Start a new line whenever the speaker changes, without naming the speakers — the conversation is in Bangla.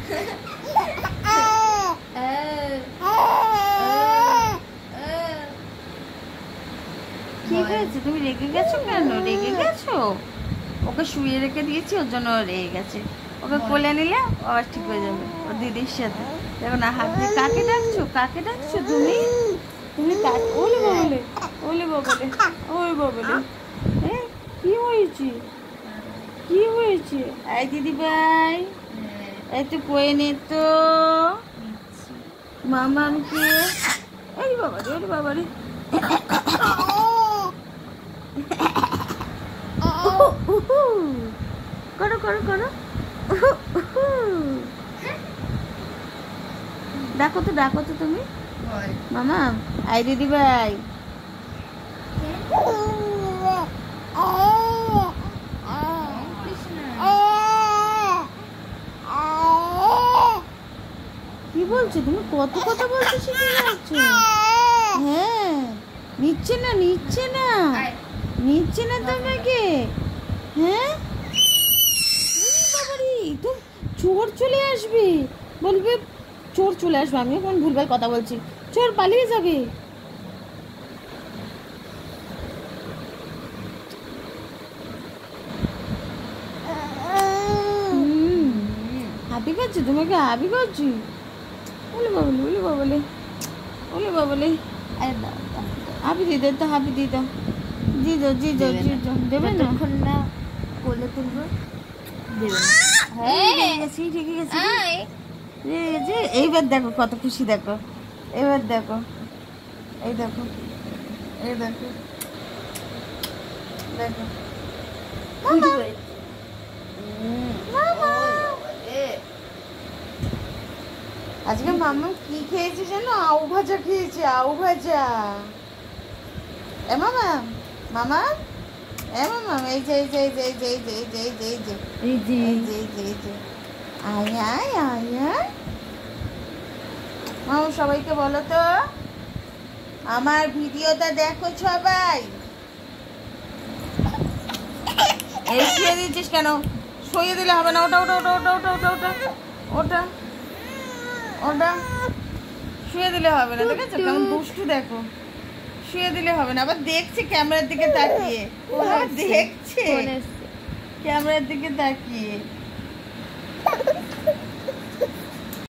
কি হয়েছে? তুমি রেগে গেছো কেন? রেগে গেছো? ওকে শুয়ে রেখে দিয়েছি, ওর জন্য রেগে গেছে। ওকে কোলে নিলে আবার ঠিক হয়ে যাবে ওর দিদির সাথে। দেখো না, হাত দিয়ে কাকে ডাকছো? কাকে ডাকছো তুমি? তুমি কাকে? ওলে বাবলে, ওলে বাবলে, ওই বাবলে। কি হয়েছে? কি হয়েছে? এই দিদি ভাই, একটু কোয়ে নে তো মামাকে। এই বাবারে, ওরে বাবারে। করো করো করো। ডাকো তো, ডাকো তো তুমি মামা। আই দিদি ভাই। কি বলছো তুমি? কত কথা বলছো শিখে যাচ্ছ? হ্যাঁ, নিচ্ছে না, নিচ্ছে না, নিচ্ছে না তোমাকে। হ্যাঁ বাবারি, তো চোর চলে আসবে, বলবে চোর চলে আসবে। আমি এখন ভুলভাল কথা বলছি, চোর পালিয়ে যাবে। হাবি খাচ্ছি তোমাকে, হাবি খাচ্ছি। ওলে বাবলে, ওলে বাবলে, ওলে বাবলে। হাবি দিয়ে দাও তো, হাবি দিয়ে দাও, দিয়ে দাও, দিয়ে দাও, দিয়ে দাও। দেবে না? কোলে তুলবো, দেবে না। হ্যাঁ ঠিক আছে। এইবার দেখো কত খুশি, দেখো এবার দেখো, এই দেখো, এই দেখো, দেখো। আজকে মামা কি খেয়েছে জানো? আউ ভাজা খেয়েছে, আউ ভাজা। এ মামা, মামা, এ মামা, এই যে এই যে এই যে এই যে এই যে এই যে এই যে এই যে এই যে এই যে এই যে আয় আয় আয় আয়। মামা সবাইকে বলো তো আমার ভিডিওটা দেখো সবাই। এই শুয়ে দিচ্ছিস কেন? শুয়ে দিলে হবে না। ওটা ওটা ওটা ওটা ওটা ওটা ওটা ওটা ওটা শুয়ে দিলে হবে না। দেখেছো কেমন দুষ্টু? দেখো, শুয়ে দিলে হবে না। আবার দেখছে ক্যামেরার দিকে তাকিয়ে, দেখছে ক্যামেরার দিকে তাকিয়ে।